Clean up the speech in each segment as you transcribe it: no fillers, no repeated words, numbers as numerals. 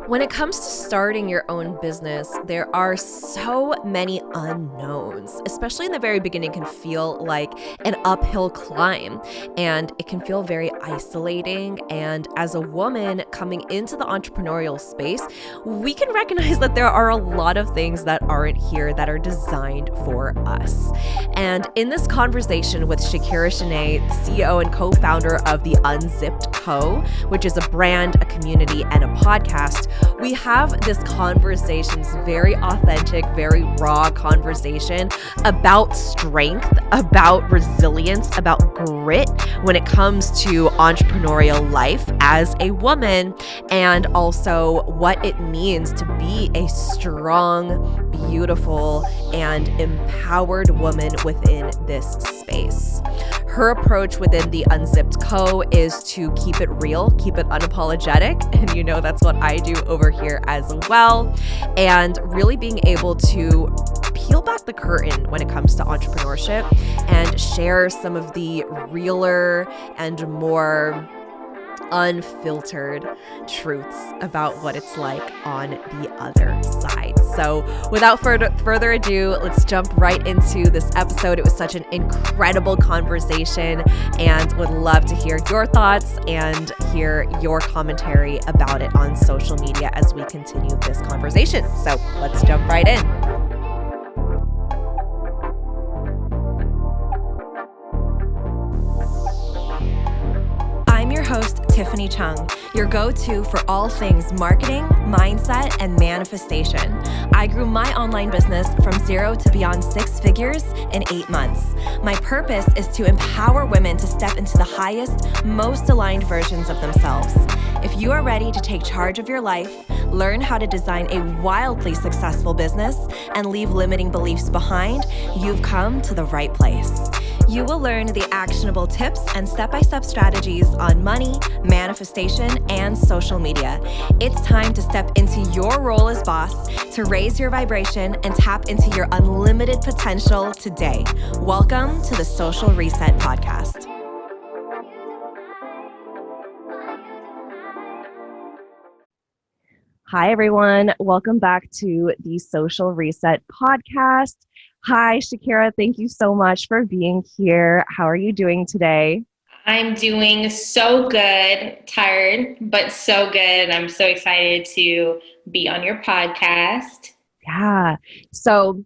When it comes to starting your own business, there are so many unknowns, especially in the very beginning, can feel like an uphill climb and it can feel very isolating. And as a woman coming into the entrepreneurial space, we can recognize that there are a lot of things that aren't here that are designed for us. And in this conversation with Shakira Shenee, the CEO and co-founder of the Unzipped Co., which is a brand, a community, and a podcast, we have this conversation's very authentic, very raw conversation about strength, about resilience, about grit when it comes to entrepreneurial life as a woman, and also what it means to be a strong, beautiful, and empowered woman within this space. Her approach within the Unzipped Co. is to keep it real, keep it unapologetic, and you know that's what I do over here as well, and really being able to peel back the curtain when it comes to entrepreneurship and share some of the realer and more unfiltered truths about what it's like on the other side. So without further ado, let's jump right into this episode. It was such an incredible conversation and would love to hear your thoughts and hear your commentary about it on social media as we continue this conversation. So let's jump right in. I'm your host, Tiffany Chung, your go-to for all things marketing, mindset, and manifestation. I grew my online business from 0 to beyond 6 figures in 8 months. My purpose is to empower women to step into the highest, most aligned versions of themselves. If you are ready to take charge of your life, learn how to design a wildly successful business, and leave limiting beliefs behind, you've come to the right place. You will learn the actionable tips and step-by-step strategies on money, manifestation, and social media. It's time to step into your role as boss, to raise your vibration and tap into your unlimited potential today. Welcome to the Social Reset Podcast. Hi, everyone. Welcome back to the Social Reset Podcast. Hi, Shakira. Thank you so much for being here. How are you doing today? I'm doing so good, tired, but so good. I'm so excited to be on your podcast. Yeah. So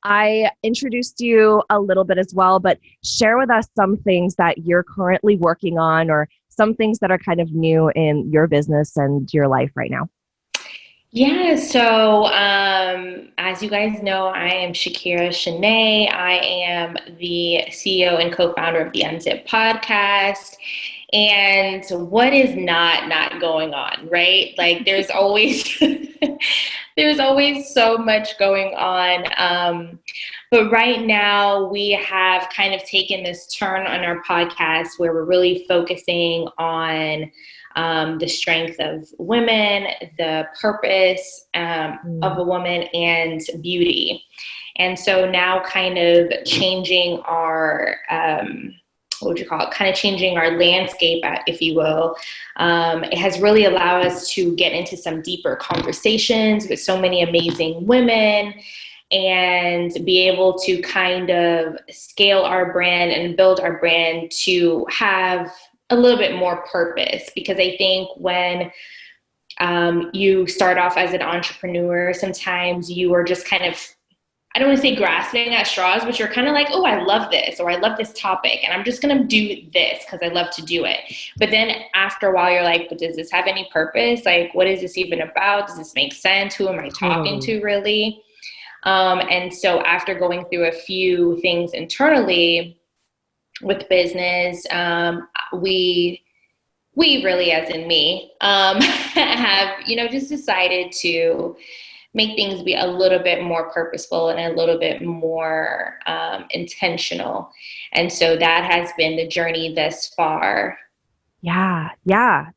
I introduced you a little bit as well, but share with us some things that you're currently working on or some things that are kind of new in your business and your life right now. Yeah, so as you guys know, I am Shakira Shenee. I am the CEO and co-founder of the Unzip podcast. And what is not going on, right? Like there's always there's always so much going on. But right now we have kind of taken this turn on our podcast where we're really focusing on the strength of women, the purpose of a woman, and beauty. And so now kind of changing our, what would you call it? Kind of changing our landscape, if you will. It has really allowed us to get into some deeper conversations with so many amazing women and be able to kind of scale our brand and build our brand to have a little bit more purpose, because I think when you start off as an entrepreneur, sometimes you are just kind of, I don't want to say grasping at straws, but you're kind of like, oh, I love this, or I love this topic, and I'm just going to do this because I love to do it. But then after a while, you're like, but does this have any purpose? Like, what is this even about? Does this make sense? Who am I talking to really? And so after going through a few things internally with business, we really, as in me, have, just decided to make things be a little bit more purposeful and a little bit more intentional. And so that has been the journey thus far. Yeah,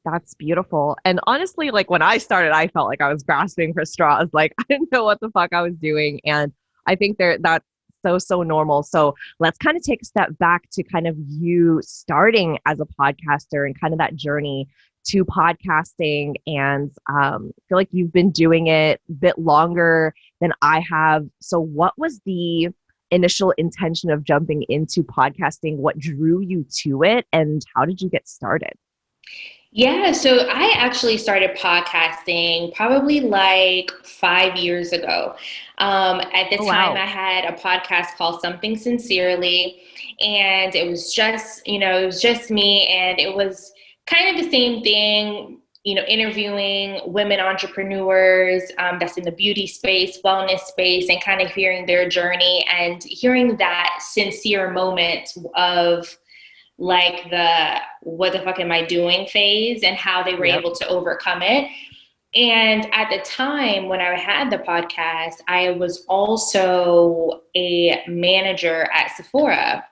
that's beautiful. And honestly, like when I started, I felt like I was grasping for straws. Like I didn't know what the fuck I was doing. And I think that's so normal. So let's kind of take a step back to kind of you starting as a podcaster and kind of that journey to podcasting, and feel like you've been doing it a bit longer than I have. So what was the initial intention of jumping into podcasting? What drew you to it, and how did you get started? Yeah, so I actually started podcasting probably like 5 years ago. At the Oh, time, wow. I had a podcast called Something Sincerely, and it was just, it was just me, and it was kind of the same thing, interviewing women entrepreneurs that's in the beauty space, wellness space, and kind of hearing their journey and hearing that sincere moment of like the what the fuck am I doing phase and how they were Yep. able to overcome it. And at the time when I had the podcast, I was also a manager at Sephora.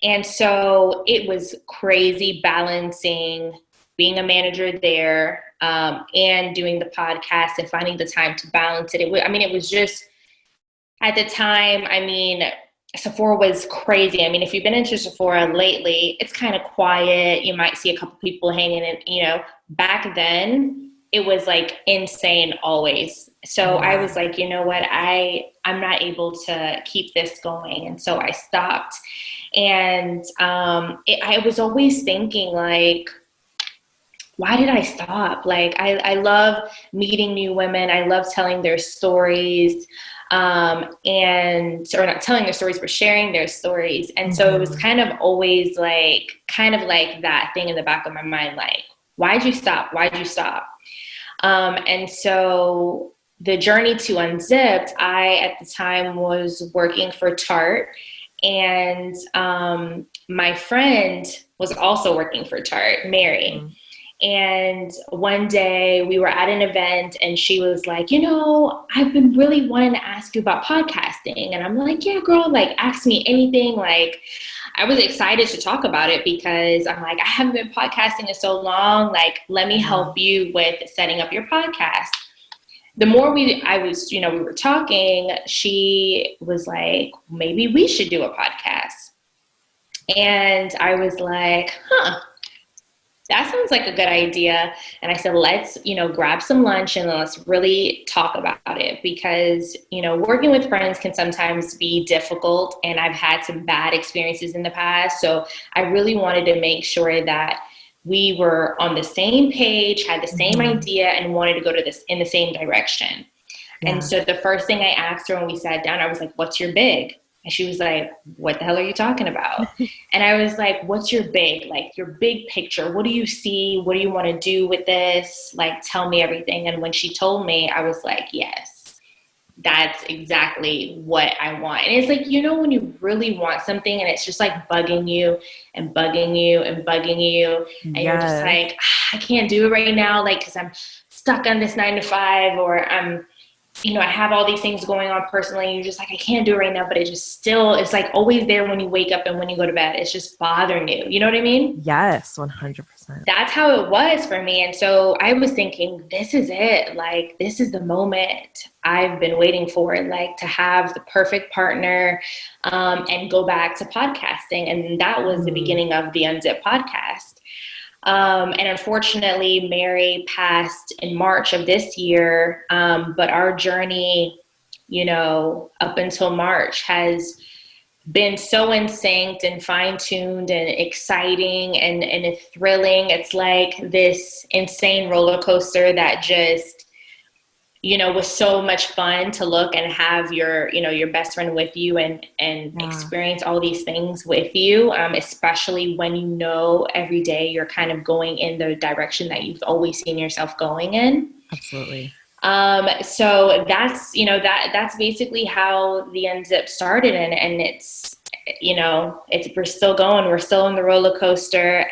And so it was crazy balancing being a manager there and doing the podcast and finding the time to balance it. It was just at the time, Sephora was crazy. I mean, if you've been into Sephora lately, it's kind of quiet. You might see a couple people hanging in, back then it was like insane always. So I was like, you know what, I'm not able to keep this going. And so I stopped. And I was always thinking like, why did I stop? Like, I love meeting new women. I love telling their stories, or not telling their stories, but sharing their stories. And so it was kind of always kind of like that thing in the back of my mind, like, why'd you stop? Why'd you stop? And so the journey to Unzipped, I, at the time, was working for Tarte, and my friend was also working for Tarte, Mary. And one day we were at an event and she was like, I've been really wanting to ask you about podcasting. And I'm like, yeah, girl, like, ask me anything. Like, I was excited to talk about it because I'm like, I haven't been podcasting in so long. Like, let me help you with setting up your podcast. The more we were talking, she was like, maybe we should do a podcast. And I was like, that sounds like a good idea. And I said, let's, grab some lunch and let's really talk about it because, working with friends can sometimes be difficult. And I've had some bad experiences in the past. So I really wanted to make sure that we were on the same page, had the same idea, and wanted to go in the same direction. Yeah. And so the first thing I asked her when we sat down, I was like, what's your big? And she was like, what the hell are you talking about? And I was like, what's your big? Like, your big picture. What do you see? What do you want to do with this? Like, tell me everything. And when she told me, I was like, yes, that's exactly what I want. And it's like, when you really want something and it's just like bugging you and bugging you and bugging you. And you're just like, I can't do it right now. Like, cause I'm stuck on this 9 to 5, or I'm, I have all these things going on personally. And you're just like, I can't do it right now, but it just still, it's like always there when you wake up and when you go to bed. It's just bothering you. You know what I mean? Yes, 100%. That's how it was for me. And so I was thinking, this is it. Like, this is the moment I've been waiting for, like, to have the perfect partner and go back to podcasting. And that was the beginning of the Unzip podcast. And unfortunately, Mary passed in March of this year. But our journey, up until March has been so in sync and fine-tuned and exciting and thrilling. It's like this insane roller coaster that just, was so much fun to look and have your best friend with you and experience all these things with you, especially when every day you're kind of going in the direction that you've always seen yourself going in. Absolutely. So that's, that's basically how the Unzip started. And it's, we're still going, we're still on the roller coaster.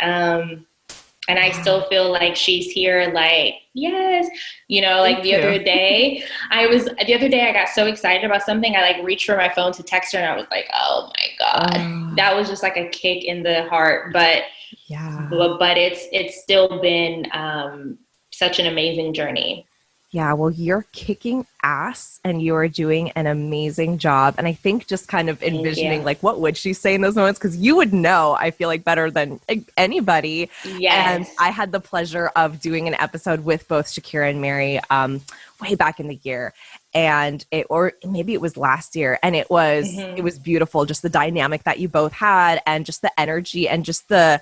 And I still feel like she's here, like, yes, like the other day I got so excited about something. I like reached for my phone to text her and I was like, oh my God, that was just like a kick in the heart. But it's still been such an amazing journey. Yeah, well, you're kicking ass and you are doing an amazing job. And I think just kind of Thank envisioning, you. like, what would she say in those moments? Because you would know, I feel like, better than anybody. And Yes. I had the pleasure of doing an episode with both Shakira and Mary way back in the year. And it, or maybe it was last year, and it was beautiful, just the dynamic that you both had, and just the energy, and just the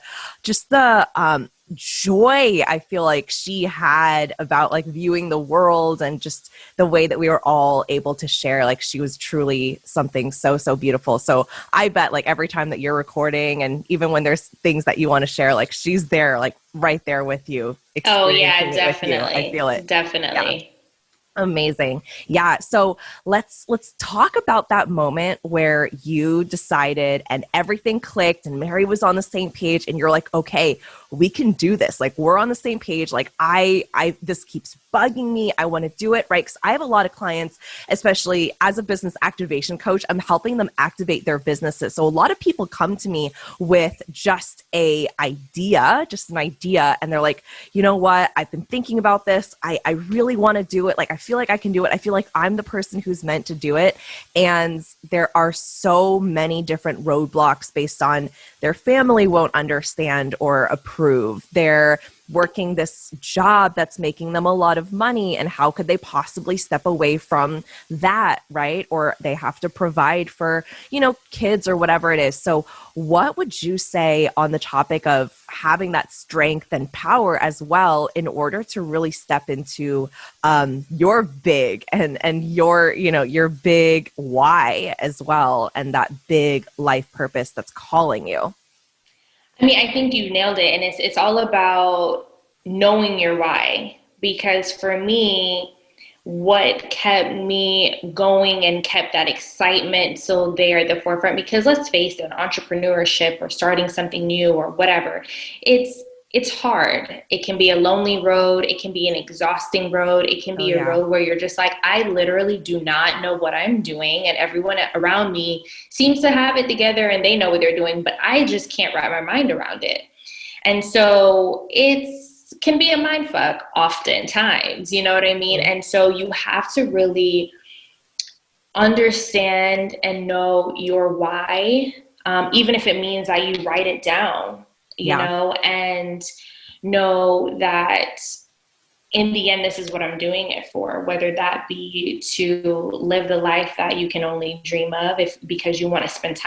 joy I feel like she had about like viewing the world, and just the way that we were all able to share. Like, she was truly something so, so beautiful. So I bet like every time that you're recording, and even when there's things that you want to share, like she's there, like right there with you, Oh yeah, experiencing it with you. I definitely. feel it. Yeah. Definitely. Amazing. Yeah. So let's talk about that moment where you decided and everything clicked and Mary was on the same page and you're like, okay, we can do this. Like, we're on the same page. Like, I this keeps bugging me. I want to do it, right? Because I have a lot of clients, especially as a business activation coach, I'm helping them activate their businesses. So a lot of people come to me with just an idea, and they're like, you know what? I've been thinking about this. I really want to do it. Like, I feel like I can do it. I feel like I'm the person who's meant to do it. And there are so many different roadblocks based on their family won't understand or approve. They're working this job that's making them a lot of money, and how could they possibly step away from that, right? Or they have to provide for, kids or whatever it is. So what would you say on the topic of having that strength and power as well, in order to really step into your big and your big why as well, and that big life purpose that's calling you? I mean, I think you nailed it, and it's all about knowing your why. Because for me, what kept me going and kept that excitement so there at the forefront, because let's face it, entrepreneurship or starting something new or whatever, it's hard. It can be a lonely road, it can be an exhausting road, it can Oh be a yeah. road where you're just like, I literally do not know what I'm doing, and everyone around me seems to have it together and they know what they're doing, but I just can't wrap my mind around it. And so it's can be a mind fuck oftentimes, you know what I mean? Mhm. And so you have to really understand and know your why, even if it means that you write it down, Yeah. and know that in the end, this is what I'm doing it for, whether that be to live the life that you can only dream of, if because you want to spend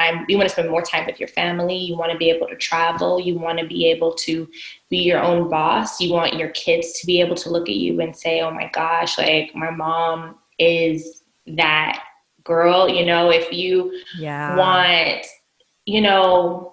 more time with your family, you want to be able to travel, you want to be able to be your own boss, you want your kids to be able to look at you and say, oh my gosh, like my mom is that girl, if you Yeah. want, you know,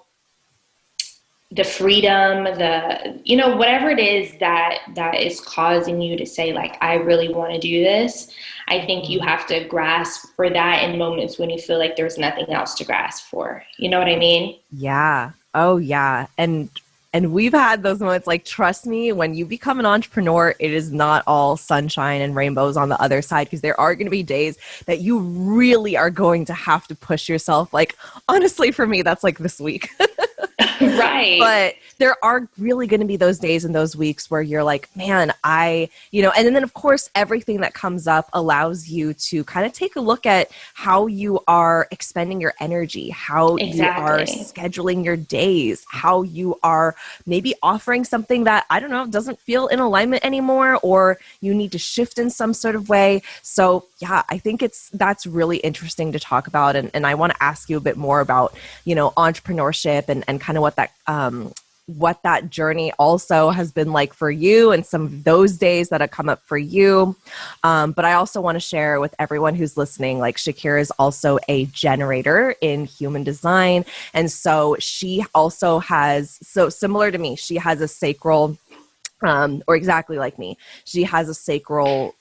the freedom, whatever it is that is causing you to say, like, I really want to do this. I think you Mhm. have to grasp for that in moments when you feel like there's nothing else to grasp for. You know what I mean? Yeah. Oh yeah. And we've had those moments, like, trust me, when you become an entrepreneur, it is not all sunshine and rainbows on the other side, because there are going to be days that you really are going to have to push yourself. Like, honestly, for me, that's like this week. Right. But there are really going to be those days and those weeks where you're like, man, and then of course, everything that comes up allows you to kind of take a look at how you are expending your energy, how you are Exactly. scheduling your days, how you are maybe offering something that, I don't know, doesn't feel in alignment anymore, or you need to shift in some sort of way. So yeah, I think that's really interesting to talk about. And I want to ask you a bit more about, entrepreneurship, and kind of what that journey also has been like for you, and some of those days that have come up for you. But I also want to share with everyone who's listening, like, Shakira is also a generator in human design. And so she also has, so similar to me, she has a sacral, or exactly like me, she has a sacral,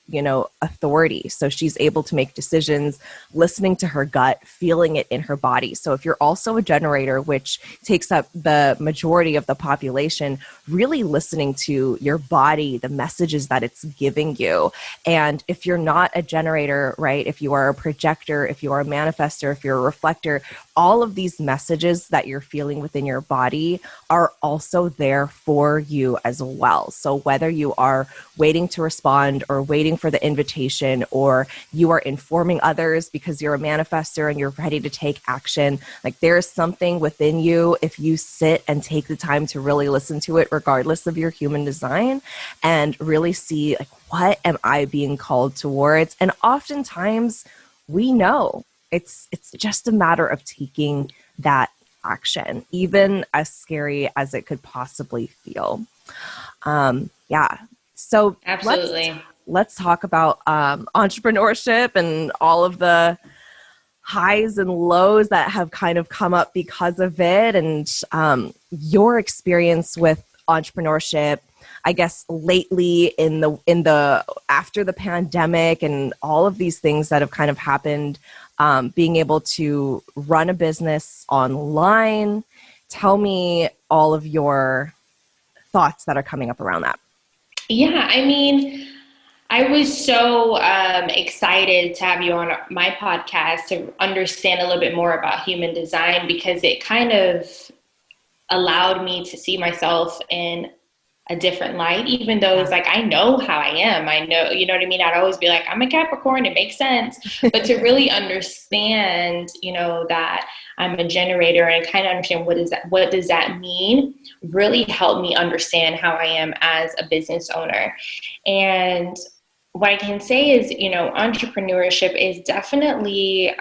authority. So she's able to make decisions, listening to her gut, feeling it in her body. So if you're also a generator, which takes up the majority of the population, really listening to your body, the messages that it's giving you. And if you're not a generator, right, if you are a projector, if you are a manifester, if you're a reflector, all of these messages that you're feeling within your body are also there for you as well. So whether you are waiting to respond or waiting for the invitation, or you are informing others because you're a manifestor and you're ready to take action. Like there's something within you if you sit and take the time to really listen to it, regardless of your human design, and really see like, what am I being called towards? And oftentimes we know it's just a matter of taking that action, even as scary as it could possibly feel. Yeah. So Absolutely. let's talk about entrepreneurship and all of the highs and lows that have kind of come up because of it, and your experience with entrepreneurship, I guess, lately in the after the pandemic and all of these things that have kind of happened, being able to run a business online. Tell me all of your thoughts that are coming up around that. Yeah, I mean, I was so excited to have you on my podcast to understand a little bit more about human design, because it kind of allowed me to see myself in a different light, even though it's Yeah. like, I know how I am. I know, you know what I mean? I'd always be like, I'm a Capricorn, it makes sense. But to really understand, that I'm a generator and kind of understand what does that mean, really helped me understand how I am as a business owner. And what I can say is, entrepreneurship is definitely,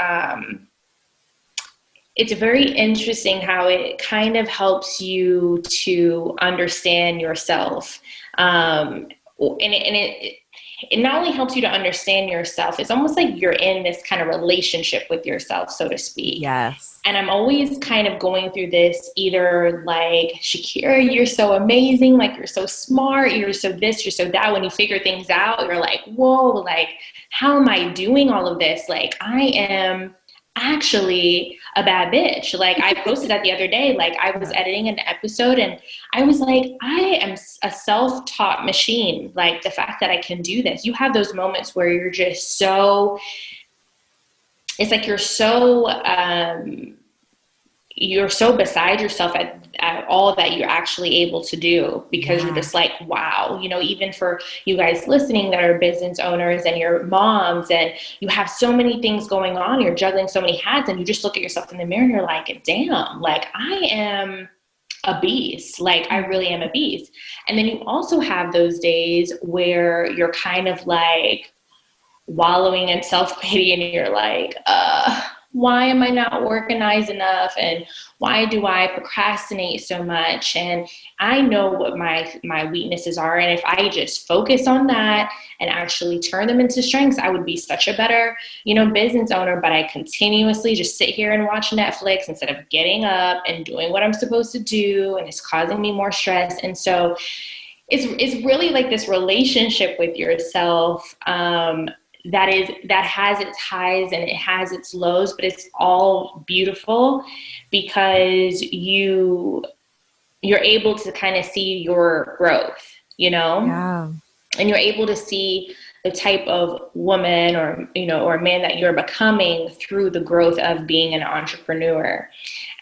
it's very interesting how it kind of helps you to understand yourself. It not only helps you to understand yourself, it's almost like you're in this kind of relationship with yourself, so to speak. Yes. And I'm always kind of going through this, either like, Shakira, you're so amazing, like you're so smart, you're so this, you're so that. When you figure things out, you're like, whoa, like, how am I doing all of this? Like, I am actually a bad bitch. Like, I posted that the other day, like I was editing an episode and I was like, I am a self-taught machine. Like, the fact that I can do this, you have those moments where you're just so, it's like you're so beside yourself at all that you're actually able to do, because you're just like, wow, even for you guys listening that are business owners and your moms, and you have so many things going on, you're juggling so many hats, and you just look at yourself in the mirror and you're like, damn, like I am a beast. Like, I really am a beast. And then you also have those days where you're kind of like wallowing in self-pity and you're like, why am I not organized enough? And why do I procrastinate so much? And I know what my weaknesses are. And if I just focus on that and actually turn them into strengths, I would be such a better, business owner. But I continuously just sit here and watch Netflix instead of getting up and doing what I'm supposed to do. And it's causing me more stress. And so it's really like this relationship with yourself, that has its highs and it has its lows, but it's all beautiful because you're able to kind of see your growth, Yeah. and you're able to see the type of woman or man that you're becoming through the growth of being an entrepreneur.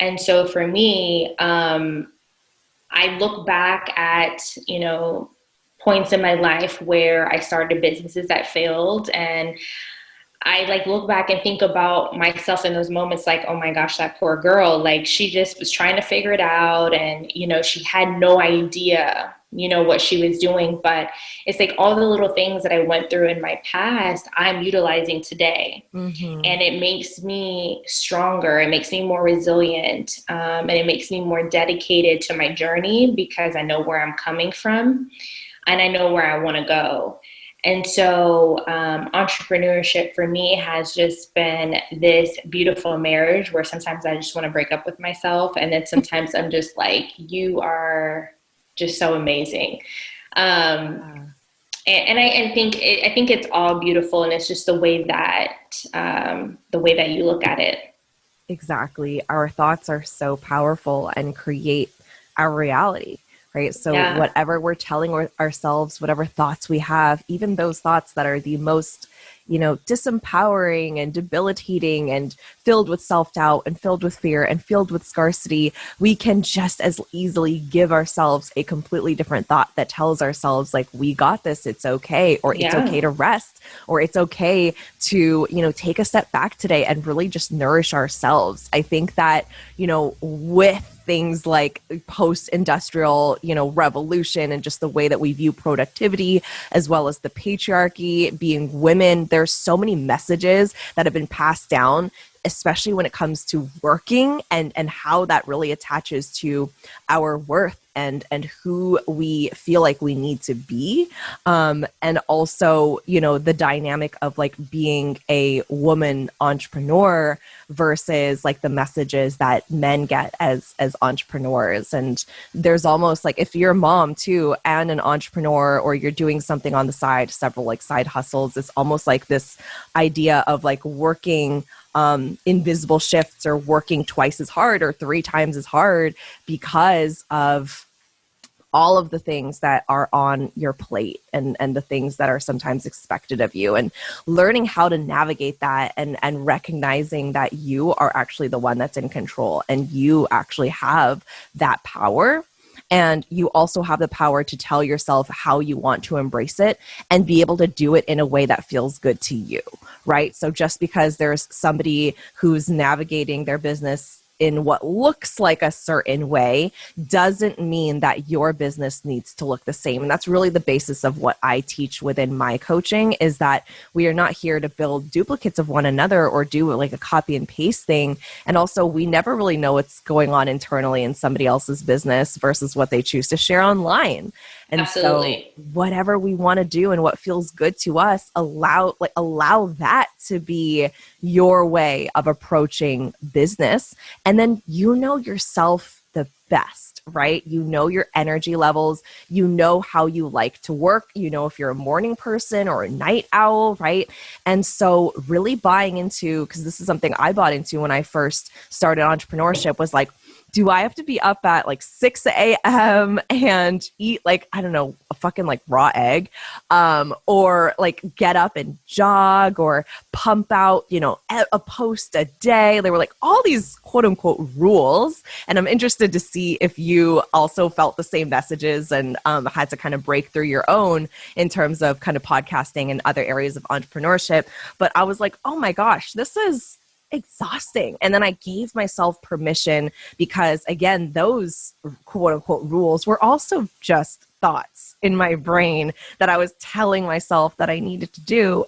And so for me, I look back at, points in my life where I started businesses that failed, and I like look back and think about myself in those moments like, oh my gosh, that poor girl, like she just was trying to figure it out, and she had no idea what she was doing. But it's like all the little things that I went through in my past, I'm utilizing today. Mm-hmm. And it makes me stronger. It makes me more resilient. And it makes me more dedicated to my journey because I know where I'm coming from and I know where I want to go. And so entrepreneurship for me has just been this beautiful marriage where sometimes I just want to break up with myself. And then sometimes I'm just like, you are just so amazing. And I think it's all beautiful, and it's just the way that you look at it. Exactly. Our thoughts are so powerful and create our reality, right? So Yeah. whatever we're telling ourselves, whatever thoughts we have, even those thoughts that are the most disempowering and debilitating and filled with self-doubt and filled with fear and filled with scarcity, we can just as easily give ourselves a completely different thought that tells ourselves like, we got this, it's okay, or it's Yeah, okay to rest, or it's okay to, take a step back today and really just nourish ourselves. I think that, with things like post-industrial, revolution and just the way that we view productivity, as well as the patriarchy, being women, there's so many messages that have been passed down, especially when it comes to working and how that really attaches to our worth and who we feel like we need to be. And also, the dynamic of like being a woman entrepreneur versus like the messages that men get as entrepreneurs. And there's almost like, if you're a mom too and an entrepreneur, or you're doing something on the side, several like side hustles, it's almost like this idea of like working invisible shifts, or working twice as hard or three times as hard because of all of the things that are on your plate, and the things that are sometimes expected of you, and learning how to navigate that, and recognizing that you are actually the one that's in control, and you actually have that power. And you also have the power to tell yourself how you want to embrace it and be able to do it in a way that feels good to you, right? So just because there's somebody who's navigating their business in what looks like a certain way doesn't mean that your business needs to look the same. And that's really the basis of what I teach within my coaching, is that we are not here to build duplicates of one another or do like a copy and paste thing. And also, we never really know what's going on internally in somebody else's business versus what they choose to share online. And so absolutely. whatever we want to do and what feels good to us, allow that to be your way of approaching business. And then yourself the best, right? You know your energy levels, how you like to work, if you're a morning person or a night owl, right? And so really buying into, because this is something I bought into when I first started entrepreneurship, was like, do I have to be up at like 6 a.m. and eat like, I don't know, a fucking like raw egg, or like get up and jog or pump out, a post a day? They were like all these quote unquote rules. And I'm interested to see if you also felt the same messages and had to kind of break through your own in terms of kind of podcasting and other areas of entrepreneurship. But I was like, oh my gosh, this is exhausting. And then I gave myself permission, because again, those quote unquote rules were also just thoughts in my brain that I was telling myself that I needed to do.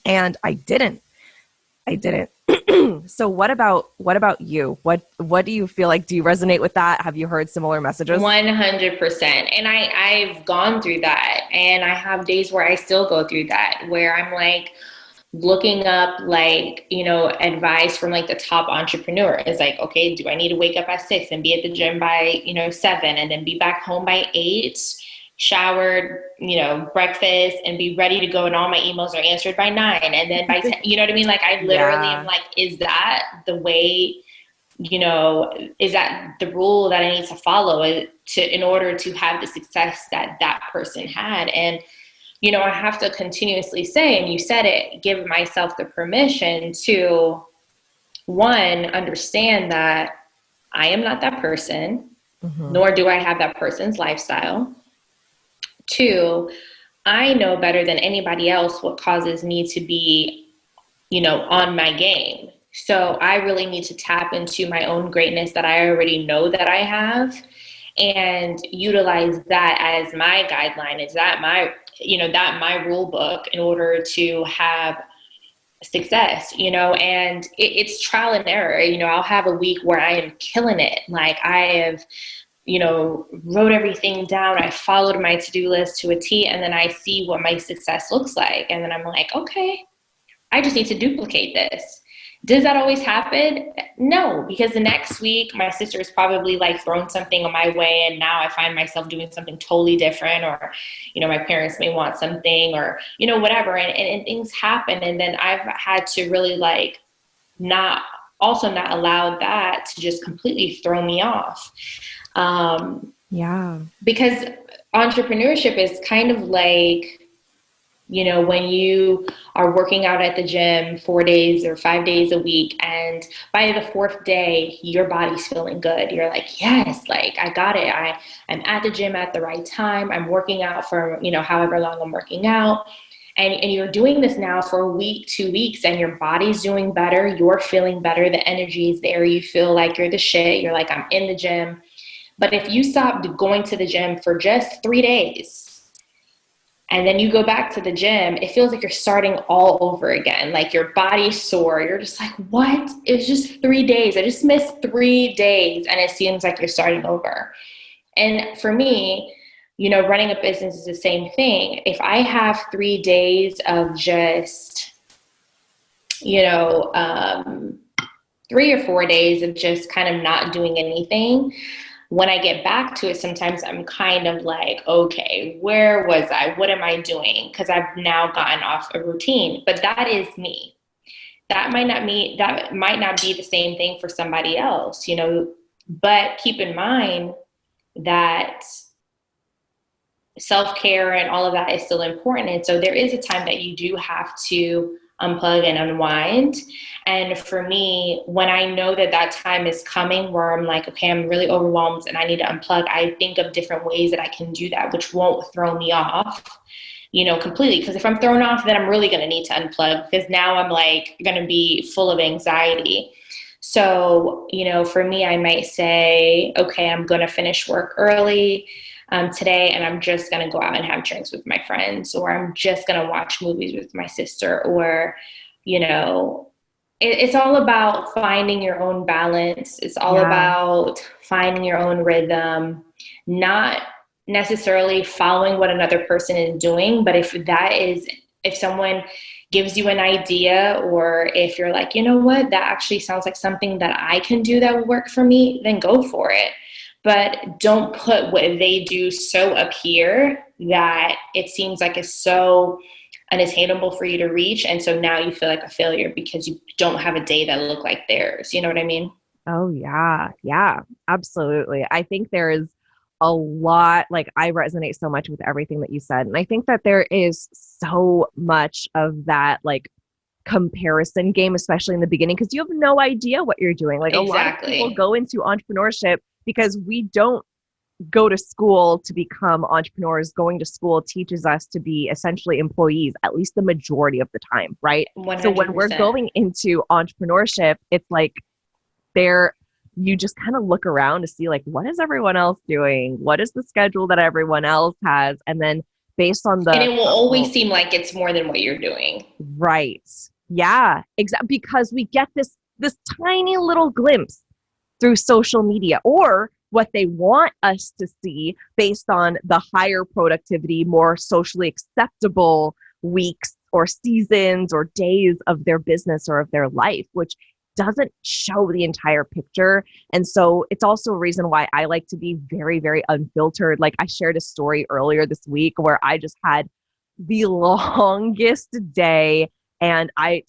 And I didn't. So what about you? What do you feel like? Do you resonate with that? Have you heard similar messages? 100%. And I've gone through that, and I have days where I still go through that, where I'm like looking up like, advice from like the top entrepreneurs. Like, okay, do I need to wake up at 6 and be at the gym by, 7, and then be back home by 8, showered, breakfast, and be ready to go, and all my emails are answered by 9, and then by 10, you know what I mean? Like, I literally am Yeah. like, is that the way, is that the rule that I need to follow in order to have the success that that person had? And I have to continuously say, and you said it, give myself the permission to, one, understand that I am not that person, Mm-hmm. nor do I have that person's lifestyle. Two, I know better than anybody else what causes me to be, on my game. So I really need to tap into my own greatness that I already know that I have, and utilize that as my guideline. Is that my rule book in order to have success, and it's trial and error. I'll have a week where I am killing it. Like, I have, wrote everything down. I followed my to-do list to a T, and then I see what my success looks like. And then I'm like, okay, I just need to duplicate this. Does that always happen? No, because the next week my sister is probably like thrown something on my way, and now I find myself doing something totally different, or, my parents may want something, or, whatever. And things happen. And then I've had to really like not allow that to just completely throw me off. Yeah. Because entrepreneurship is kind of like When you are working out at the gym 4 days or 5 days a week, and by the fourth day, your body's feeling good. You're like, yes, like I got it. I'm at the gym at the right time. I'm working out for, however long I'm working out. And you're doing this now for a week, 2 weeks, and your body's doing better. You're feeling better. The energy is there. You feel like you're the shit. You're like, I'm in the gym. But if you stop going to the gym for just 3 days, and then you go back to the gym, it feels like you're starting all over again. Like your body's sore. You're just like, what? It was just 3 days. I just missed 3 days. And it seems like you're starting over. And for me, running a business is the same thing. If I have 3 days of just, 3 or 4 days of just kind of not doing anything, when I get back to it, sometimes I'm kind of like, okay, where was I? What am I doing? Because I've now gotten off a routine. But that is me. That might not be the same thing for somebody else, But keep in mind that self-care and all of that is still important. And so there is a time that you do have to unplug and unwind. And for me, when I know that time is coming where I'm like, okay, I'm really overwhelmed and I need to unplug, I think of different ways that I can do that, which won't throw me off, completely. Because if I'm thrown off, then I'm really going to need to unplug, because now I'm like going to be full of anxiety. So, for me, I might say, okay, I'm going to finish work early today, and I'm just going to go out and have drinks with my friends, or I'm just going to watch movies with my sister, or, it's all about finding your own balance. It's all about finding your own rhythm, not necessarily following what another person is doing. But if someone gives you an idea, or if you're like, you know what, that actually sounds like something that I can do that will work for me, then go for it. But don't put what they do so up here that it seems like it's so unattainable for you to reach. And so now you feel like a failure because you don't have a day that look like theirs. You know what I mean? Oh, yeah. Yeah, absolutely. I think there is a lot, like I resonate so much with everything that you said. And I think that there is so much of that, like, comparison game, especially in the beginning, because you have no idea what you're doing. Like, Exactly. a lot of people go into entrepreneurship because we don't go to school to become entrepreneurs. Going to school teaches us to be essentially employees, at least the majority of the time, right? 100%. So when we're going into entrepreneurship, it's like you just kind of look around to see, like, what is everyone else doing? What is the schedule that everyone else has? And then based on and it will always seem like it's more than what you're doing. Right. Yeah, exactly. Because we get this tiny little glimpse through social media, or what they want us to see based on the higher productivity, more socially acceptable weeks or seasons or days of their business or of their life, which doesn't show the entire picture. And so it's also a reason why I like to be very, very unfiltered. Like, I shared a story earlier this week where I just had the longest day, and I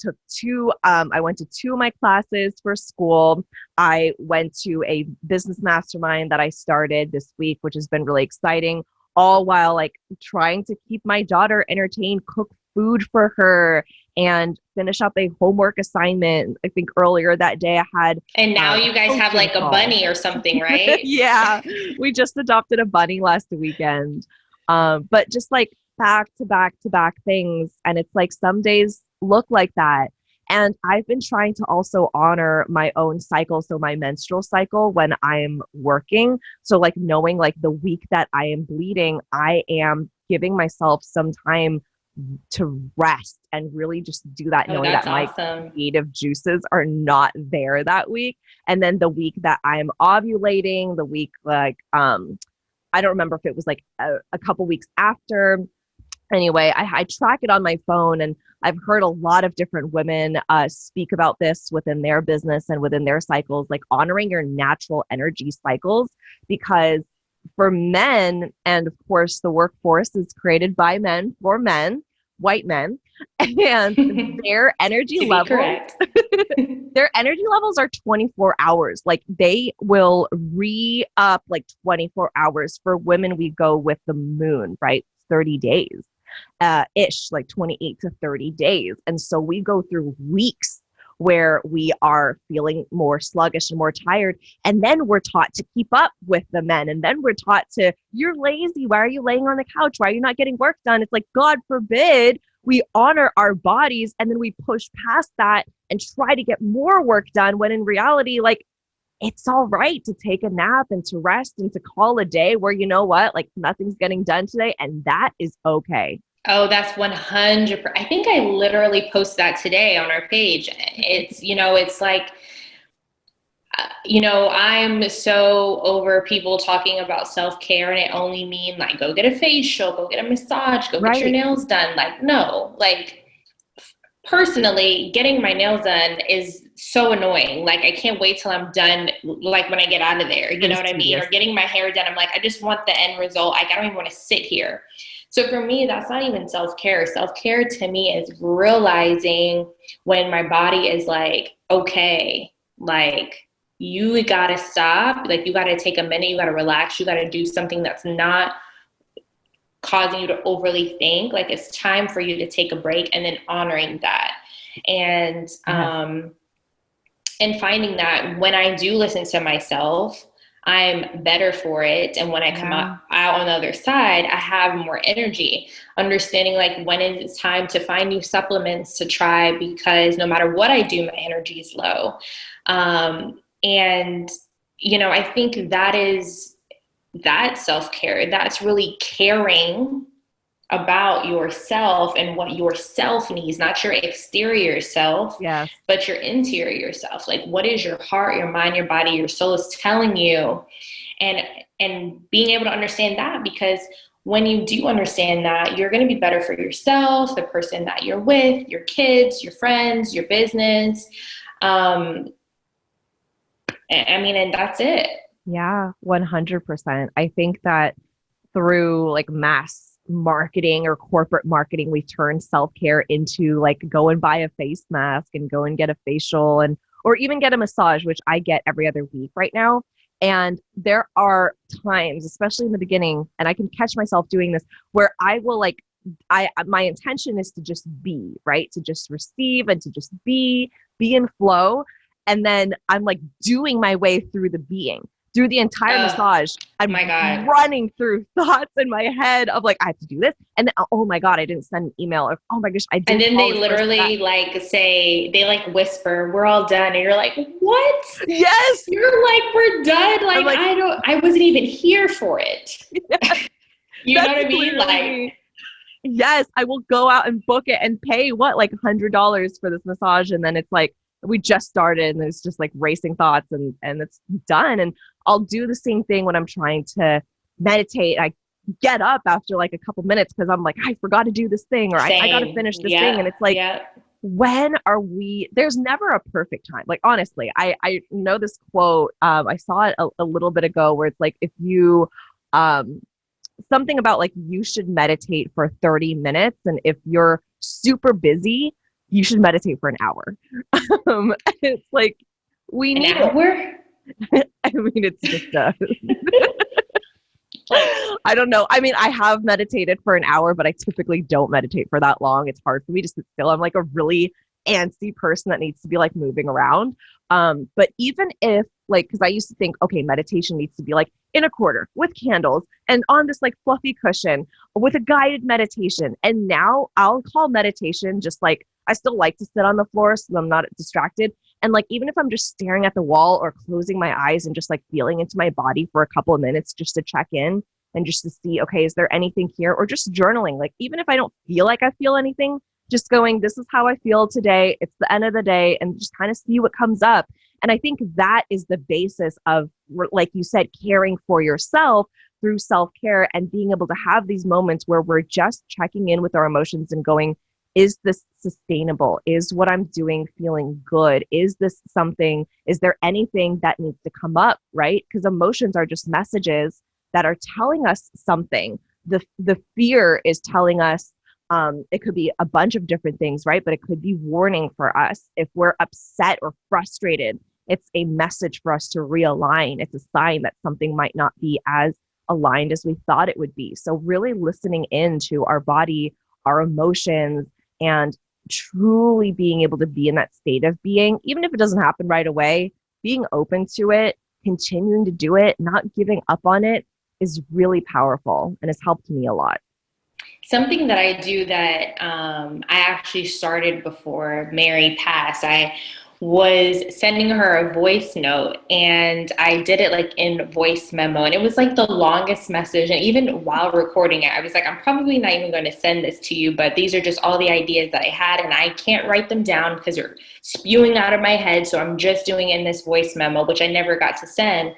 went to two of my classes for school. I went to a business mastermind that I started this week, which has been really exciting, all while like trying to keep my daughter entertained, cook food for her, and finish up a homework assignment. I think earlier that day I had. And now you guys have like a bunny or something, right? Yeah, we just adopted a bunny last weekend. But just like back to back to back things. And it's like some days look like that. And I've been trying to also honor my own cycle. So my menstrual cycle when I'm working. So like knowing like the week that I am bleeding, I am giving myself some time to rest and really just do that, knowing that my creative juices are not there that week. And then the week that I'm ovulating, the week like, I don't remember if it was like a couple weeks after. Anyway, I track it on my phone, and I've heard a lot of different women speak about this within their business and within their cycles, like honoring your natural energy cycles, because for men, and of course the workforce is created by men for men, white men, and their energy levels their energy levels are 24 hours. Like they will re-up like 24 hours. For women, we go with the moon, right? 30 days. ish, like 28 to 30 days. And so we go through weeks where we are feeling more sluggish and more tired. And then we're taught to keep up with the men. And then we're taught to, you're lazy. Why are you laying on the couch? Why are you not getting work done? It's like, God forbid we honor our bodies and then we push past that and try to get more work done, when in reality, like, it's all right to take a nap and to rest and to call a day where, you know what, like, nothing's getting done today. And that is okay. Oh, that's 100%. I think I literally posted that today on our page. It's like, I'm so over people talking about self-care, and it only mean like, go get a facial, go get a massage, go get your nails done. Like, no, like, personally, getting my nails done is so annoying. Like, I can't wait till I'm done, like when I get out of there, you know what I mean? Or getting my hair done. I'm like, I just want the end result. Like, I don't even want to sit here. So for me, that's not even self-care. Self-care to me is realizing when my body is like, okay, like, you got to stop. Like, you got to take a minute. You got to relax. You got to do something that's not causing you to overly think. Like, it's time for you to take a break, and then honoring that. And, and finding that when I do listen to myself, I'm better for it. And when I come out on the other side, I have more energy. Understanding like when it's time to find new supplements to try, because no matter what I do, my energy is low. And, I think that self-care, that's really caring about yourself and what yourself needs, not your exterior self, but your interior self. Like, what is your heart, your mind, your body, your soul is telling you, and being able to understand that, because when you do understand that, you're going to be better for yourself, the person that you're with, your kids, your friends, your business. And that's it. Yeah, 100%. I think that through like mass marketing or corporate marketing, we turn self-care into like, go and buy a face mask and go and get a facial, and or even get a massage, which I get every other week right now. And there are times, especially in the beginning, and I can catch myself doing this, where I will like, my intention is to just be, right? To just receive and to just be in flow. And then I'm like doing my way through the being. Through the entire massage, I'm running through thoughts in my head of like, I have to do this. And then, oh my God, I didn't send an email. Or, oh my gosh, I didn't. And then they literally like say, they like whisper, we're all done. And you're like, what? Yes. You're like, we're done. Like, I wasn't even here for it. Yes. You know what I mean? Like, yes, I will go out and book it and pay like $100 for this massage. And then it's like, we just started and it's just like racing thoughts and it's done. And I'll do the same thing when I'm trying to meditate. I get up after like a couple minutes because I'm like, I forgot to do this thing, or I got to finish this thing. And it's like, when are we, there's never a perfect time. Like, honestly, I know this quote, I saw it a little bit ago, where it's like, if you, something about like, you should meditate for 30 minutes. And if you're super busy, you should meditate for an hour. It's like, we need an hour. I mean, it's just I don't know. I mean, I have meditated for an hour, but I typically don't meditate for that long. It's hard for me to sit still. I'm like a really antsy person that needs to be like moving around. But even if like, because I used to think, okay, meditation needs to be like in a corner with candles and on this like fluffy cushion with a guided meditation. And now I'll call meditation just like, I still like to sit on the floor so I'm not distracted. And like, even if I'm just staring at the wall or closing my eyes and just like feeling into my body for a couple of minutes, just to check in and just to see, okay, is there anything here? Or just journaling. Like, even if I don't feel like I feel anything, just going, this is how I feel today. It's the end of the day, and just kind of see what comes up. And I think that is the basis of, like you said, caring for yourself through self-care and being able to have these moments where we're just checking in with our emotions and going, is this sustainable? Is what I'm doing feeling good? Is this something, is there anything that needs to come up, right? Because emotions are just messages that are telling us something. The fear is telling us, it could be a bunch of different things, right? But it could be warning for us. If we're upset or frustrated, it's a message for us to realign. It's a sign that something might not be as aligned as we thought it would be. So really listening into our body, our emotions, and truly being able to be in that state of being, even if it doesn't happen right away, being open to it, continuing to do it, not giving up on it is really powerful and has helped me a lot. Something that I do that I actually started before Mary passed, I was sending her a voice note, and I did it like in voice memo, and it was like the longest message. And even while recording it, I was like, I'm probably not even going to send this to you, but these are just all the ideas that I had, and I can't write them down because they're spewing out of my head. So I'm just doing it in this voice memo, which I never got to send,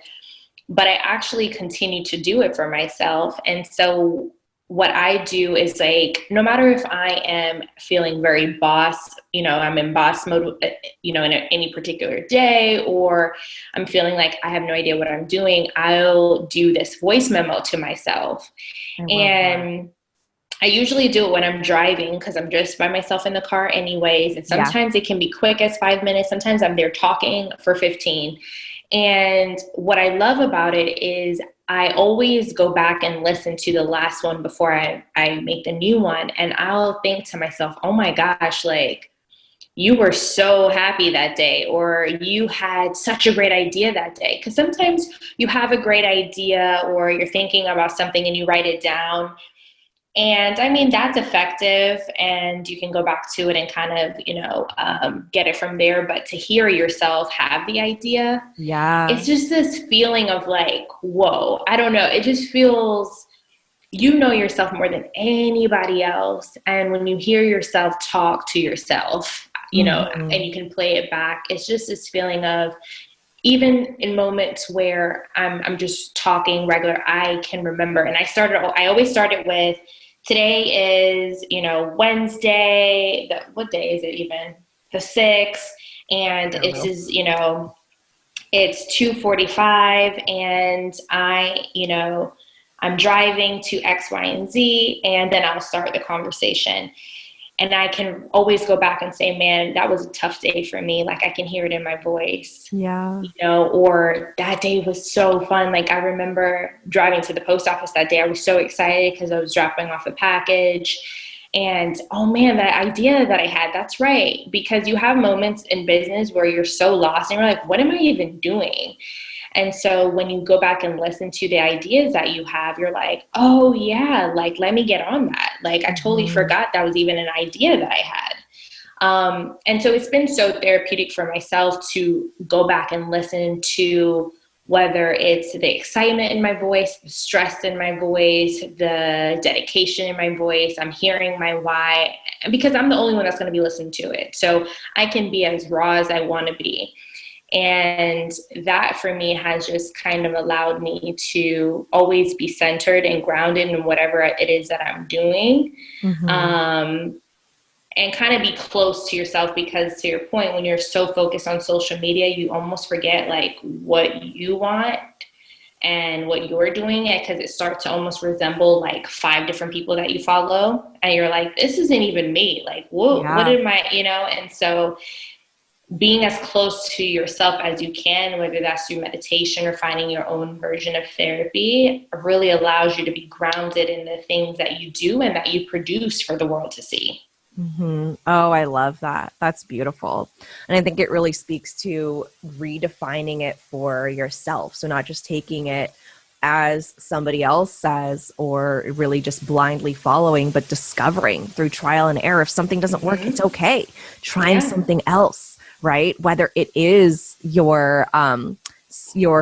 but I actually continue to do it for myself. And so what I do is, like, no matter if I am feeling very boss, I'm in boss mode, in any particular day, or I'm feeling like I have no idea what I'm doing, I'll do this voice memo to myself. And I usually do it when I'm driving because I'm just by myself in the car anyways. And sometimes it can be quick as 5 minutes. Sometimes I'm there talking for 15. And what I love about it is I always go back and listen to the last one before I make the new one. And I'll think to myself, oh my gosh, like, you were so happy that day, or you had such a great idea that day. Because sometimes you have a great idea, or you're thinking about something and you write it down. And I mean, that's effective, and you can go back to it and kind of, get it from there. But to hear yourself have the idea, it's just this feeling of like, whoa, I don't know. It just feels, you know yourself more than anybody else. And when you hear yourself talk to yourself, and you can play it back, it's just this feeling of, even in moments where I'm just talking regular, I can remember. And I always started with, today is, Wednesday. What day is it even? The 6th. And it's, it's 2:45, and I'm driving to X, Y, and Z, and then I'll start the conversation. And I can always go back and say, man, that was a tough day for me. Like, I can hear it in my voice. Yeah. Or that day was so fun. Like, I remember driving to the post office that day. I was so excited because I was dropping off a package. And, oh man, that idea that I had, that's right. Because you have moments in business where you're so lost and you're like, what am I even doing? And so when you go back and listen to the ideas that you have, you're like, oh yeah, like, let me get on that. Like, I totally forgot that was even an idea that I had. And so it's been so therapeutic for myself to go back and listen to, whether it's the excitement in my voice, the stress in my voice, the dedication in my voice. I'm hearing my why, because I'm the only one that's going to be listening to it. So I can be as raw as I want to be. And that for me has just kind of allowed me to always be centered and grounded in whatever it is that I'm doing. And kind of be close to yourself, because to your point, when you're so focused on social media, you almost forget like what you want and what you're doing, because it starts to almost resemble like 5 different people that you follow. And you're like, this isn't even me. Like, whoa, what am I, And so being as close to yourself as you can, whether that's through meditation or finding your own version of therapy, really allows you to be grounded in the things that you do and that you produce for the world to see. Oh, I love that. That's beautiful. And I think it really speaks to redefining it for yourself. So not just taking it as somebody else says, or really just blindly following, but discovering through trial and error. If something doesn't work, it's okay. Trying something else, right? Whether it is your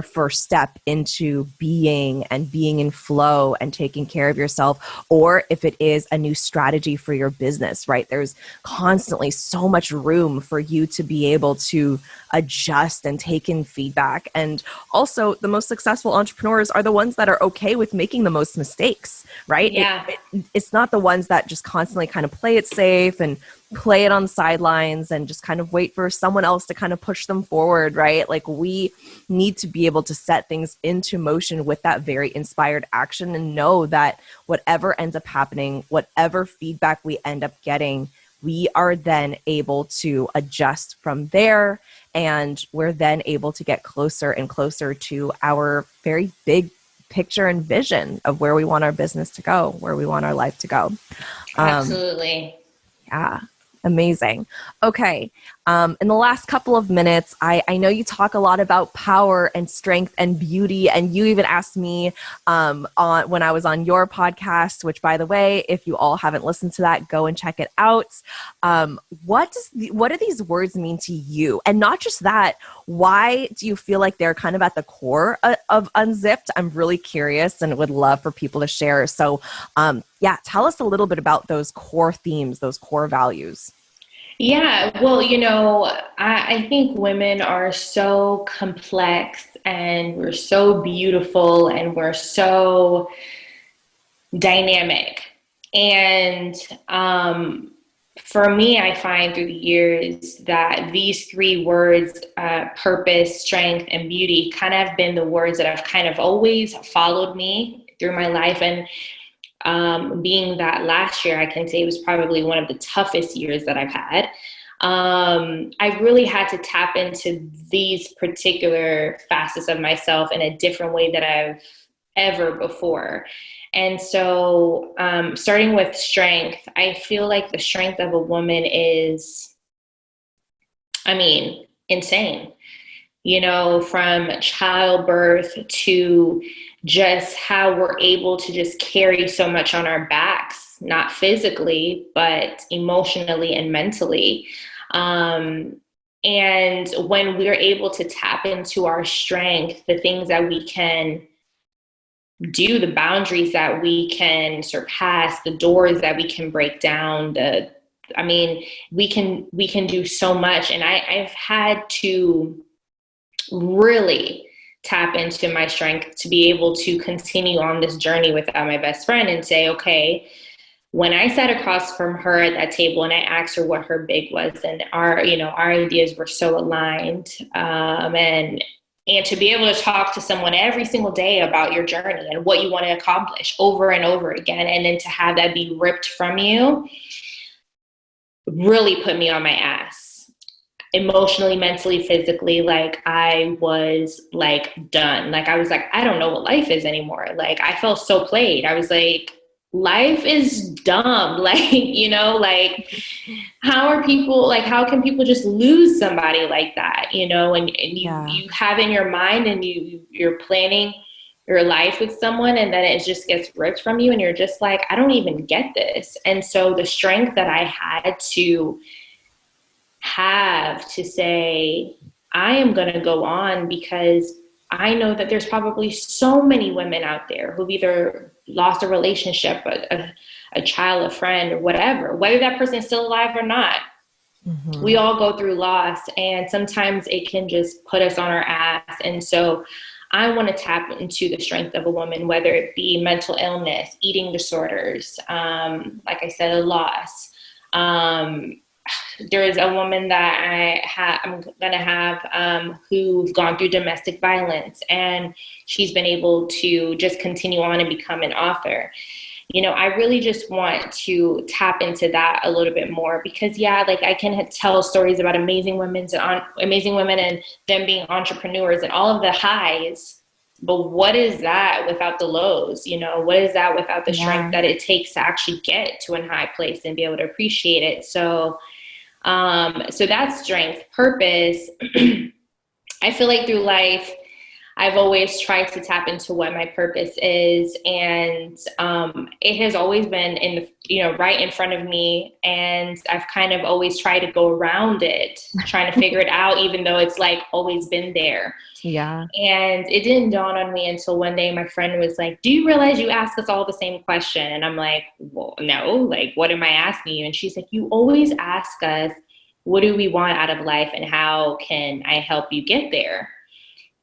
first step into being in flow and taking care of yourself, or if it is a new strategy for your business, right? There's constantly so much room for you to be able to adjust and take in feedback. And also, the most successful entrepreneurs are the ones that are okay with making the most mistakes, right? Yeah. It's not the ones that just constantly kind of play it safe and play it on the sidelines and just kind of wait for someone else to kind of push them forward, right? Like, we need to be able to set things into motion with that very inspired action, and know that whatever ends up happening, whatever feedback we end up getting, we are then able to adjust from there. And we're then able to get closer and closer to our very big picture and vision of where we want our business to go, where we want our life to go. Absolutely. Yeah. Amazing. Okay. In the last couple of minutes, I know you talk a lot about power and strength and beauty, and you even asked me when I was on your podcast, which, by the way, if you all haven't listened to that, go and check it out. What do these words mean to you? And not just that, why do you feel like they're kind of at the core of Unzipped? I'm really curious and would love for people to share. So yeah, tell us a little bit about those core themes, those core values. Yeah, well, I think women are so complex and we're so beautiful and we're so dynamic. And for me, I find through the years that these three words, purpose, strength, and beauty, kind of have been the words that have kind of always followed me through my life. And being that last year, I can say, was probably one of the toughest years that I've had. I really had to tap into these particular facets of myself in a different way that I've ever before. And so, starting with strength, I feel like the strength of a woman is, insane. From childbirth to just how we're able to just carry so much on our backs, not physically, but emotionally and mentally. And when we're able to tap into our strength, the things that we can do, the boundaries that we can surpass, the doors that we can break down, we can do so much. And I've had to really tap into my strength to be able to continue on this journey without my best friend and say, okay, when I sat across from her at that table and I asked her what her big was, and our ideas were so aligned, and to be able to talk to someone every single day about your journey and what you want to accomplish over and over again, and then to have that be ripped from you, really put me on my ass. Emotionally, mentally, physically, like I was like done. Like I was like, I don't know what life is anymore. Like I felt so played. I was like, life is dumb. Like, how can people just lose somebody like that? And you have in your mind and you're planning your life with someone, and then it just gets ripped from you and you're just like, I don't even get this. And so the strength that I had to have to say, I am going to go on, because I know that there's probably so many women out there who've either lost a relationship, a child, a friend, or whatever, whether that person is still alive or not. Mm-hmm. We all go through loss, and sometimes it can just put us on our ass. And so I want to tap into the strength of a woman, whether it be mental illness, eating disorders, like I said, a loss. There is a woman that I'm going to have who's gone through domestic violence, and she's been able to just continue on and become an author. I really just want to tap into that a little bit more, because I can tell stories about amazing women and them being entrepreneurs and all of the highs. But what is that without the lows? What is that without the strength that it takes to actually get to a high place and be able to appreciate it? So that's strength. Purpose. I feel like through life, I've always tried to tap into what my purpose is. And it has always been right in front of me. And I've kind of always tried to go around it, trying to figure it out, even though it's like always been there. Yeah. And it didn't dawn on me until one day my friend was like, do you realize you ask us all the same question? And I'm like, well, no, like, what am I asking you? And she's like, you always ask us, what do we want out of life and how can I help you get there?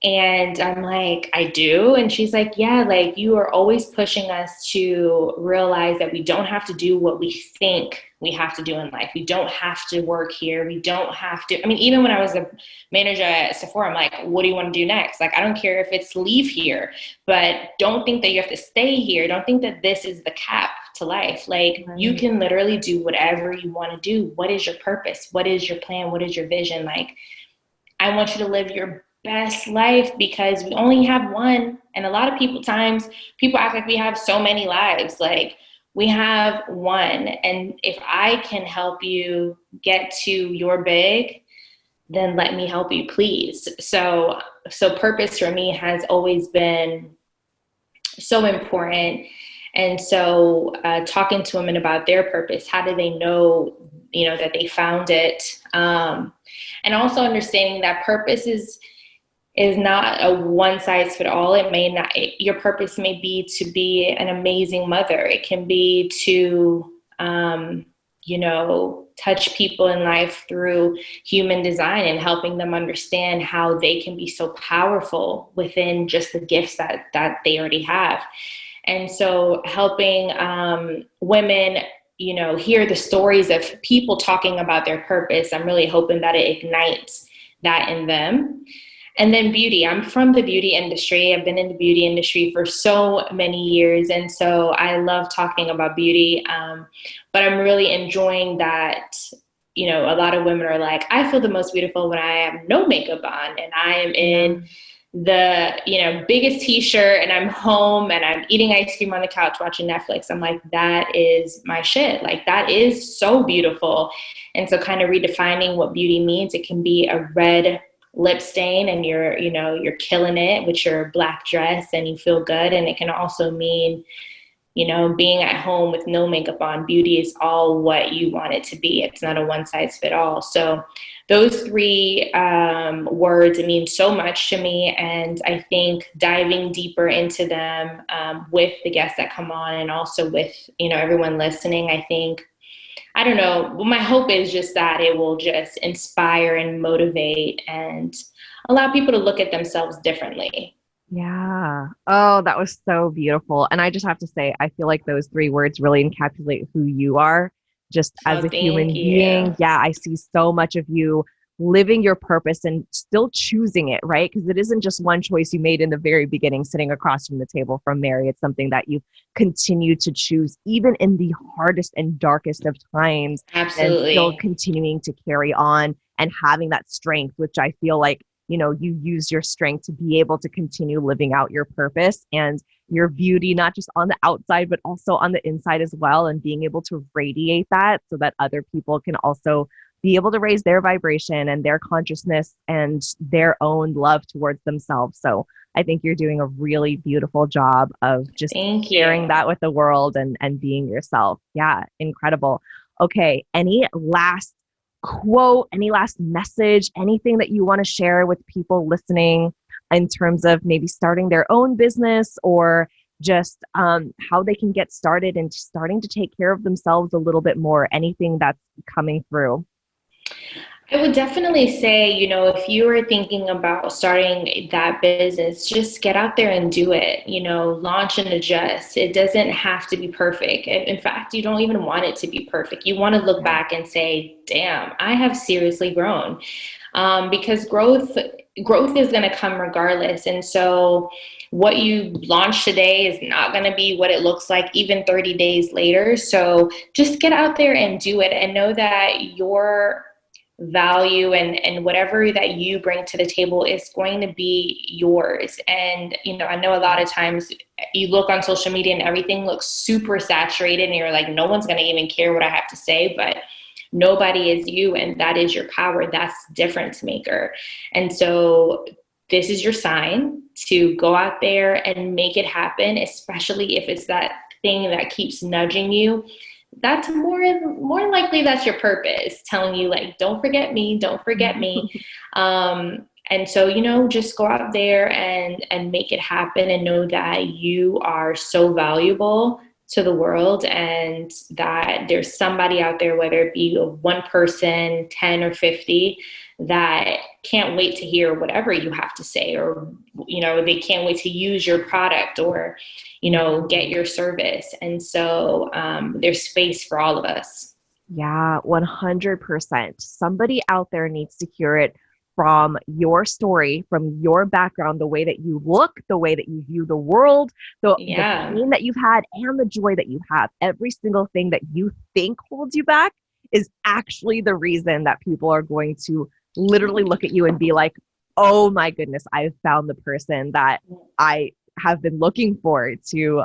And I'm like, I do. And she's like, yeah, like you are always pushing us to realize that we don't have to do what we think we have to do in life. We don't have to work here. We don't have to. Even when I was a manager at Sephora, I'm like, what do you want to do next? Like, I don't care if it's leave here, but don't think that you have to stay here. Don't think that this is the cap to life. Like, you can literally do whatever you want to do. What is your purpose? What is your plan? What is your vision? Like, I want you to live your best life because we only have one. And a lot of people act like we have so many lives. Like, we have one. And if I can help you get to your big, then let me help you, please. So purpose for me has always been so important. And so talking to women about their purpose, how do they know, that they found it? And also understanding that purpose is not a one size fit all. It may not, your purpose may be to be an amazing mother. It can be to, touch people in life through human design and helping them understand how they can be so powerful within just the gifts that they already have. And so helping women, hear the stories of people talking about their purpose, I'm really hoping that it ignites that in them. And then beauty. I'm from the beauty industry. I've been in the beauty industry for so many years. And so I love talking about beauty. But I'm really enjoying that, a lot of women are like, I feel the most beautiful when I have no makeup on and I am in the, biggest t-shirt and I'm home and I'm eating ice cream on the couch watching Netflix. I'm like, that is my shit. Like, that is so beautiful. And so kind of redefining what beauty means. It can be a red lip stain and you're killing it with your black dress and you feel good. And it can also mean, being at home with no makeup on. Beauty is all what you want it to be. It's not a one size fit all. So those three words mean so much to me. And I think diving deeper into them with the guests that come on and also with, everyone listening, I don't know. Well, my hope is just that it will just inspire and motivate and allow people to look at themselves differently. Yeah. Oh, that was so beautiful. And I just have to say, I feel like those three words really encapsulate who you are just as Oh, a thank human you. being. Yeah, I see so much of you living your purpose and still choosing it, right? Because it isn't just one choice you made in the very beginning, sitting across from the table from Mary. It's something that you continue to choose, even in the hardest and darkest of times, and still Absolutely. continuing to carry on and having that strength, which I feel like you use your strength to be able to continue living out your purpose and your beauty, not just on the outside, but also on the inside as well. And being able to radiate that so that other people can also be able to raise their vibration and their consciousness and their own love towards themselves. So I think you're doing a really beautiful job of just Thank sharing you. that with the world and being yourself. Yeah, incredible. Okay, any last quote, any last message, anything that you want to share with people listening in terms of maybe starting their own business or just how they can get started and starting to take care of themselves a little bit more, anything that's coming through? I would definitely say, if you are thinking about starting that business, just get out there and do it, launch and adjust. It doesn't have to be perfect. In fact, you don't even want it to be perfect. You want to look back and say, damn, I have seriously grown. Because growth is going to come regardless. And so what you launch today is not going to be what it looks like even 30 days later. So just get out there and do it and know that your value and whatever that you bring to the table is going to be yours. And, I know a lot of times you look on social media and everything looks super saturated and you're like, no one's going to even care what I have to say, but nobody is you. And that is your power. That's difference maker. And so this is your sign to go out there and make it happen, especially if it's that thing that keeps nudging you. That's more likely that's your purpose telling you, like, don't forget me. And so, just go out there and make it happen and know that you are so valuable to the world and that there's somebody out there, whether it be one person, 10 or 50, that can't wait to hear whatever you have to say, or, they can't wait to use your product or, get your service. And so there's space for all of us. Yeah, 100%. Somebody out there needs to hear it from your story, from your background, the way that you look, the way that you view the world, the Yeah. pain that you've had and the joy that you have. Every single thing that you think holds you back is actually the reason that people are going to literally look at you and be like, oh my goodness, I've found the person that I have been looking for to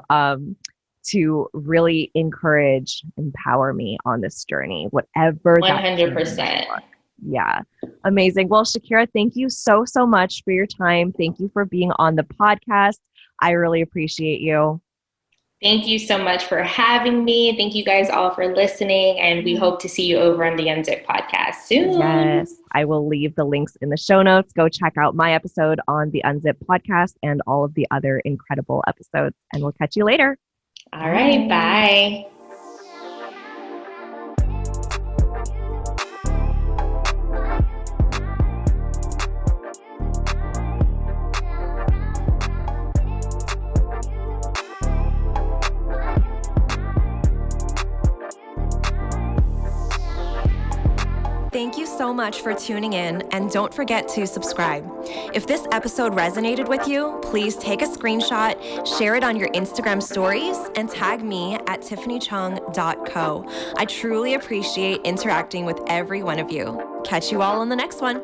really encourage, empower me on this journey, whatever that journey looks 100%. like. Yeah. Amazing. Well, Shakira, thank you so, so much for your time. Thank you for being on the podcast. I really appreciate you. Thank you so much for having me. Thank you guys all for listening, and we hope to see you over on the Unzip podcast soon. Yes, I will leave the links in the show notes. Go check out my episode on the Unzip podcast and all of the other incredible episodes, and we'll catch you later. All right, bye. Thank you so much for tuning in, and don't forget to subscribe. If this episode resonated with you, please take a screenshot, share it on your Instagram stories, and tag me at tiffanychung.co. I truly appreciate interacting with every one of you. Catch you all on the next one.